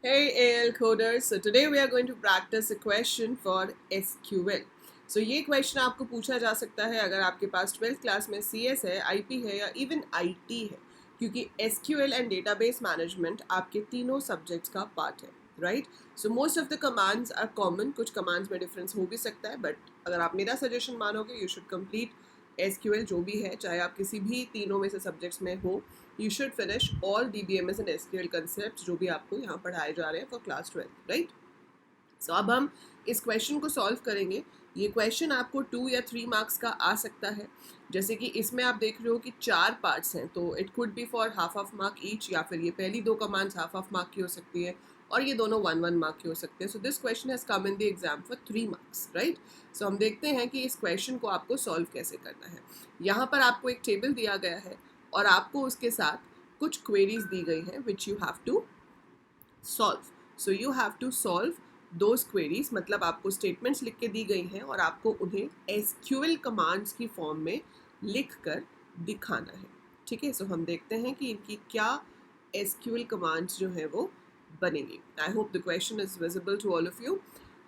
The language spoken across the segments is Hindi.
Hey AL coders, so today we are going to practice a question for SQL. So ये क्वेश्चन आपको पूछा जा सकता है अगर आपके पास 12th क्लास में CS है, IP है या इवन IT है, क्योंकि SQL एंड डेटाबेस मैनेजमेंट आपके तीनों सब्जेक्ट्स का पार्ट है, right? So most of the commands are common, कुछ कमांड्स में डिफरेंस हो भी सकता है, बट अगर आप मेरा सजेशन मानोगे यू शुड कंप्लीट SQL जो भी है, चाहे आप किसी भी तीनों में से सब्जेक्ट्स में हो. You should finish all DBMS and SQL concepts जो भी आपको यहाँ पढ़ाए जा रहे हैं for class 12, right? So अब हम इस क्वेश्चन को सॉल्व करेंगे. ये क्वेश्चन आपको 2 या 3 मार्क्स का आ सकता है. जैसे कि इसमें आप देख रहे हो कि 4 पार्ट्स हैं, तो it could be for half mark each, या फिर ये पहली 2 कमांड्स हाफ मार्क की हो सकती है और ये दोनों 1 मार्क की हो सकते हैं. So this question has come in the exam for 3 marks, right? सो हम देखते हैं कि इस क्वेश्चन को आपको सॉल्व कैसे करना है. यहाँ पर आपको एक टेबल दिया गया है और आपको उसके साथ कुछ क्वेरीज दी गई हैं which you have to solve. So you have to solve those queries, मतलब आपको स्टेटमेंट्स लिख के दी गई हैं और आपको उन्हें एसक्यूएल कमांड्स की फॉर्म में लिख कर दिखाना है. ठीक है, सो हम देखते हैं कि इनकी क्या एसक्यूएल कमांड्स जो है वो बनेंगी. I hope the question is visible to all of you.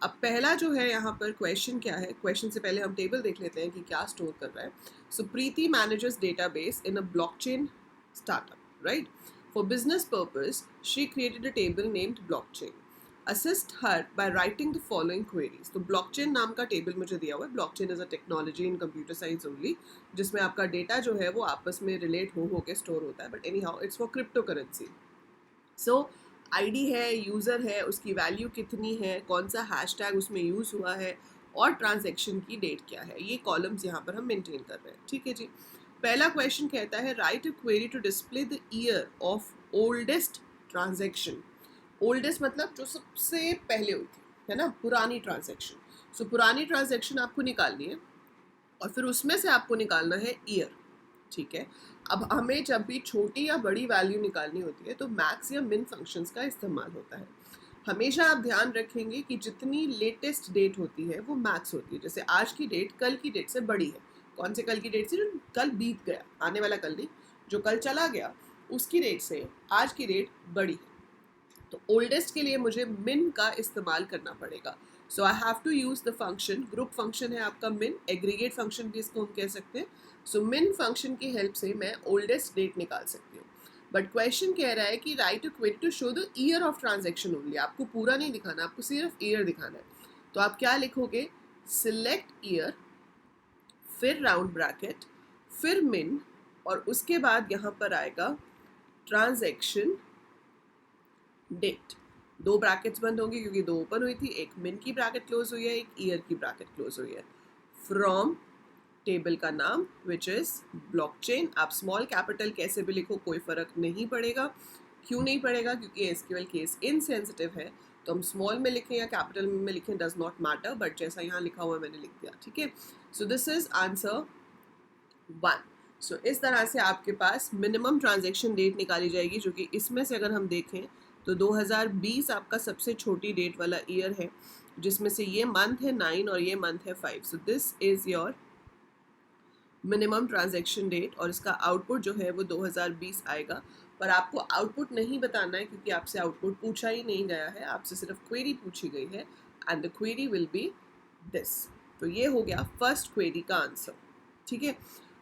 अब पहला जो है यहाँ पर क्वेश्चन क्या है, क्वेश्चन से पहले हम टेबल देख लेते हैं कि क्या स्टोर कर रहा है. So Preeti manages database in a blockchain startup, right? For business purpose, she created a table named blockchain. Assist her by writing the following queries. तो blockchain नाम का टेबल मुझे दिया हुआ है. blockchain is a technology in computer science only, जिसमें आपका डेटा जो है वो आपस में रिलेट हो के स्टोर होता है. But any how it's for crypto currency. So ID है, यूज़र है, उसकी वैल्यू कितनी है, कौन सा हैशटैग उसमें यूज़ हुआ है और ट्रांजैक्शन की डेट क्या है, ये कॉलम्स यहाँ पर हम मेंटेन कर रहे हैं. ठीक है जी. पहला क्वेश्चन कहता है write a query to display the year of oldest transaction. Oldest मतलब जो सबसे पहले हुई थी, है ना, पुरानी ट्रांजैक्शन. सो पुरानी ट्रांजैक्शन आपको निकालनी है और फिर उसमें से आपको निकालना है ईयर. ठीक है. अब हमें जब भी छोटी या बड़ी वैल्यू निकालनी होती है तो मैक्स या मिन फंक्शंस का इस्तेमाल होता है. हमेशा आप ध्यान रखेंगे कि जितनी लेटेस्ट डेट होती है वो मैक्स होती है. जैसे आज की डेट कल की डेट से बड़ी है. कौन से कल की डेट से? जो कल बीत गया, आने वाला कल नहीं, जो कल चला गया उसकी डेट से आज की डेट बड़ी है. तो ओल्डेस्ट के लिए मुझे मिन का इस्तेमाल करना पड़ेगा. So I have to use the function, group function है आपका मिन, एग्रीगेट फंक्शन भी इसको हम कह सकते हैं. सो मिन फंक्शन की हेल्प से मैं ओल्डेस्ट डेट निकाल सकती हूँ. बट क्वेश्चन कह रहा है कि write a query to show the year of transaction only. आपको पूरा नहीं दिखाना, आपको सिर्फ ईयर दिखाना है. तो आप क्या लिखोगे? सिलेक्ट ईयर, फिर राउंड ब्रैकेट, फिर मिन, और उसके बाद यहाँ पर आएगा ट्रांजैक्शन डेट. 2 ब्रैकेट्स बंद होंगी क्योंकि 2 ओपन हुई थी. एक मिन की ब्रैकेट क्लोज हुई है, एक ईयर की ब्रैकेट क्लोज हुई है. फ्रॉम टेबल का नाम विच इज ब्लॉकचेन. आप स्मॉल कैपिटल कैसे भी लिखो कोई फर्क नहीं पड़ेगा. क्यों नहीं पड़ेगा? क्योंकि एसक्यूएल केस इनसेंसिटिव है, तो हम स्मॉल में लिखें या कैपिटल में लिखें डज नॉट मैटर. बट जैसा यहाँ लिखा हुआ मैंने लिख दिया. ठीक है. सो दिस इज आंसर 1. सो इस तरह से आपके पास मिनिमम ट्रांजैक्शन डेट निकाली जाएगी, जो कि इसमें से अगर हम देखें तो 2020 आपका सबसे छोटी डेट वाला ईयर है, जिसमें से ये मंथ है 9 और ये मंथ है 5. So this is your minimum transaction date और इसका आउटपुट जो है वो 2020 आएगा. पर आपको आउटपुट नहीं बताना है क्योंकि आपसे आउटपुट पूछा ही नहीं गया है, आपसे सिर्फ क्वेरी पूछी गई है and the query will be this. तो ये हो गया फर्स्ट क्वेरी का आंसर. ठीक है.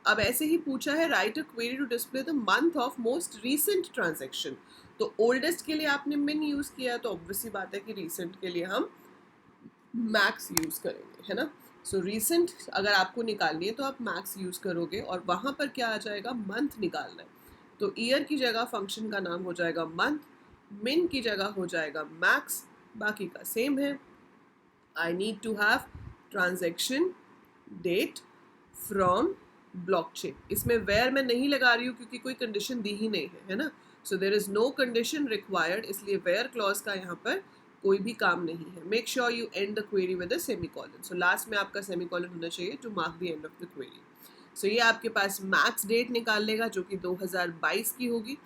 अब ऐसे ही पूछा है write a query to display the month of most recent transaction. तो ओल्डेस्ट के लिए आपने मिन यूज किया, तो ऑब्वियसली बात है कि रीसेंट के लिए हम मैक्स यूज करेंगे, है ना. सो रीसेंट अगर आपको निकालनी है तो आप मैक्स यूज करोगे और वहां पर क्या आ जाएगा? मंथ निकालना है. तो ईयर की जगह फंक्शन का नाम हो जाएगा मंथ, मिन की जगह हो जाएगा मैक्स, बाकी का सेम है. I need to have transaction date from blockchain. इसमें वेयर मैं नहीं लगा रही हूँ क्योंकि कोई कंडीशन दी ही नहीं है ना. So there is no condition required, इसलिए वेयर क्लॉज का यहाँ पर कोई भी काम नहीं है. Make sure you end the query with a semicolon. So last में आपका सेमीकोलन होना चाहिए to mark the end of the query. So ये आपके पास मैक्स डेट निकाल लेगा जो कि 2022 की होगी.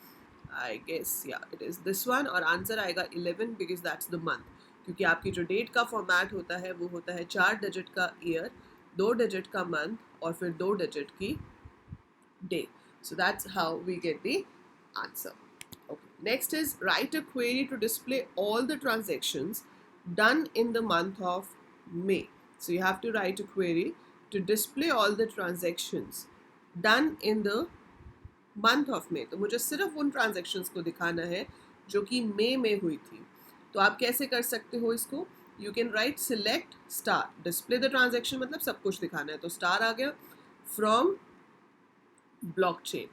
आई गेस या इट इज़ दिस वन. और आंसर आएगा 11 बिकॉज दैट्स द मंथ. क्योंकि आपकी जो डेट का फॉर्मेट होता है वो होता है 4 डिजिट का ईयर, 2 डिजिट का मंथ और फिर 2 डिजिट की day. So that's how we get the answer. Okay, Next is write a query to display all the transactions done in the month of May. So you have to write a query to display all the transactions done in the month of May. तो मुझे सिर्फ उन transactions को दिखाना है जो कि मई में हुई थी. तो आप कैसे कर सकते हो इसको? You can write select star display the transaction, मतलब सब कुछ दिखाना है, तो स्टार आ गया from blockchain.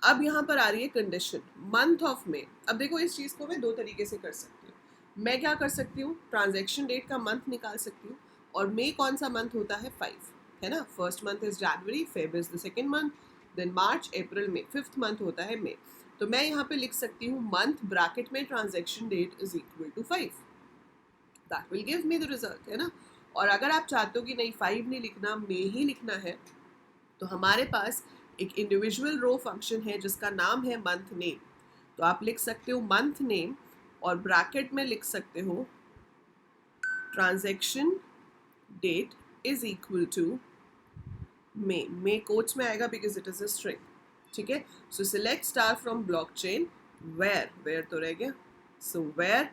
अब यहाँ पर आ रही है कंडीशन मंथ ऑफ मे. अब देखो इस चीज़ को मैं दो तरीके से कर सकती हूँ. मैं क्या कर सकती हूँ, ट्रांजैक्शन डेट का मंथ निकाल सकती हूँ, और मे कौन सा मंथ होता है, 5 है ना. First month is January, Feb is the second month, then March, April, May, fifth month होता है मे. तो मैं यहाँ पे लिख सकती हूँ मंथ ब्रैकेट में transaction date is equal to 5. That will give me the result, है ना. और अगर आप चाहते हो कि नहीं 5 नहीं लिखना, मे ही लिखना है, तो हमारे पास एक इंडिविजुअल रो फंक्शन है जिसका नाम है मंथ नेम. तो आप लिख सकते हो मंथ नेम और ब्रैकेट में लिख सकते हो transaction date is equal to May. May quotes में आएगा because it is a string. ठीक है. So select star from blockchain where तो रह गया. So where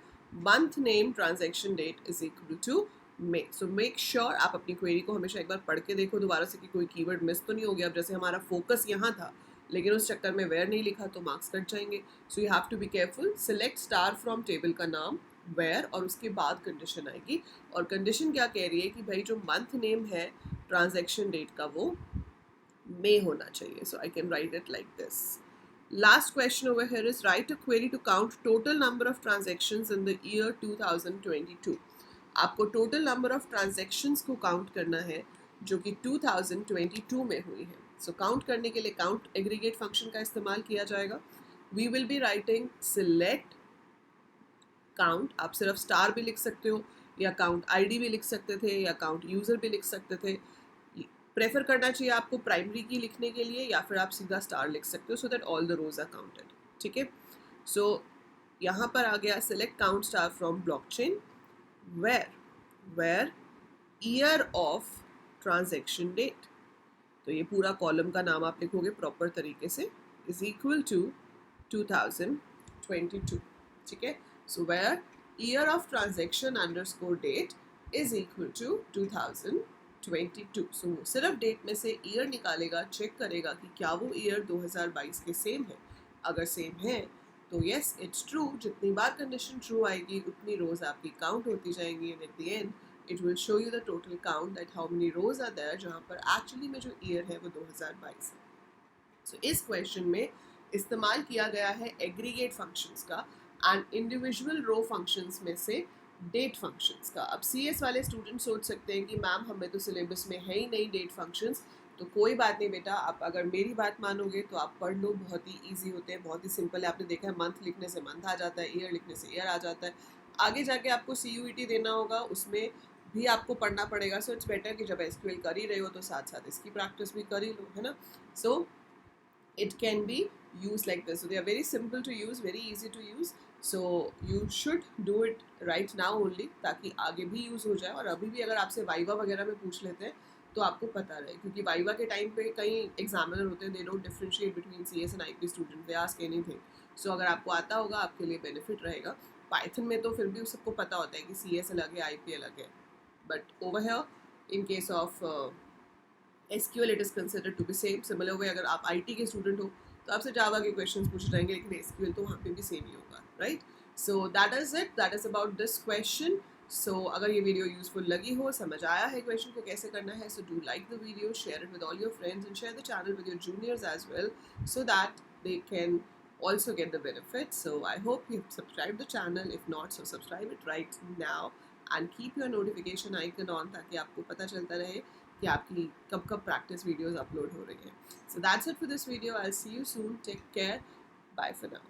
month name transaction date is equal to May. So make sure आप अपनी क्वेरी को हमेशा एक बार पढ़ के देखो दोबारा से कि कोई कीवर्ड मिस तो नहीं हो गया. अब जैसे हमारा फोकस यहाँ था लेकिन उस चक्कर में वेयर नहीं लिखा तो मार्क्स कट जाएंगे. So you have to be careful. Select star from table का नाम वेयर और उसके बाद कंडीशन आएगी. और कंडीशन क्या कह रही है कि भाई जो मंथ नेम है ट्रांजैक्शन डेट का वो मे होना चाहिए. So I can write it like this. Last question over here is write a query to count total number of transactions in the year 2022. आपको टोटल नंबर ऑफ ट्रांजेक्शन्स को काउंट करना है जो कि 2022 में हुई है. सो काउंट करने के लिए काउंट एग्रीगेट फंक्शन का इस्तेमाल किया जाएगा. We will be writing select count. आप सिर्फ स्टार भी लिख सकते हो या काउंट आईडी भी लिख सकते थे या काउंट यूज़र भी लिख सकते थे. प्रेफर करना चाहिए आपको प्राइमरी की लिखने के लिए, या फिर आप सीधा स्टार लिख सकते हो so that all the rows are counted. ठीक है. सो यहाँ पर आ गया select count star from blockchain where year of transaction date. तो ये पूरा कॉलम का नाम आप लिखोगे प्रॉपर तरीके से, इज इक्वल टू 2022. ठीक है. सो where year of transaction underscore date is equal to 2022. सो सिर्फ डेट में से ईयर निकालेगा, चेक करेगा कि क्या वो ईयर 2022 के सेम है. अगर सेम है तो यस इट्स ट्रू. जितनी बार कंडीशन ट्रू आएगी उतनी रोज आपकी काउंट होती जाएंगी and at the end it will show you the total count that how many rows are there जहाँ पर एक्चुअली में जो ईयर है वो 2022 है. सो इस क्वेश्चन में इस्तेमाल किया गया है एग्रीगेट फंक्शंस का एंड इंडिविजुअल रो फंक्शंस में से डेट फंक्शंस का. अब CS वाले स्टूडेंट सोच सकते हैं कि मैम हमें तो सिलेबस में है ही नहीं डेट फंक्शंस. तो कोई बात नहीं बेटा, आप अगर मेरी बात मानोगे तो आप पढ़ लो. बहुत ही ईजी होते हैं, बहुत ही सिंपल है. आपने देखा है मंथ लिखने से मंथ आ जाता है, ईयर लिखने से ईयर आ जाता है. आगे जाके आपको CUET देना होगा, उसमें भी आपको पढ़ना पड़ेगा. सो इट्स बेटर कि जब SQL कर ही रहे हो तो साथ साथ इसकी प्रैक्टिस भी कर ही लो, है ना. सो it can be used like this. So they are very simple to use, very easy to use. So you should do it right now only ताकि आगे भी यूज़ हो जाए. और अभी भी अगर आपसे वाइवा वगैरह में पूछ लेते हैं तो आपको पता रहे, क्योंकि वाइवा के टाइम पे कई एग्जामिनर होते हैं, they don't differentiate between CS and IP student, they ask anything. So अगर आपको आता होगा आपके लिए बेनिफिट रहेगा. पाइथन में तो फिर भी सबको पता होता है कि CS अलग है, IP अलग है. But over here in case of SQL it is considered to be same. Similar way अगर आप IT के स्टूडेंट हो तो आपसे जावा के क्वेश्चंस पूछे जाएंगे, लेकिन SQL तो वहाँ पे भी सेम ही होगा, right. So that is it, that is about this question. So अगर ये वीडियो यूजफुल लगी हो, समझ आया है क्वेश्चन को कैसे करना है, so do like the video, share it with all your friends and share the channel with your juniors as well so that they can also get the benefits. So I hope you've subscribed the channel. If not, so subscribe it right now and keep your notification icon on ताकि आपको पता चलता रहे कि आपकी कब कब प्रैक्टिस वीडियोस अपलोड हो रही हैं. So that's it for this video. I'll see you soon. Take care. Bye for now.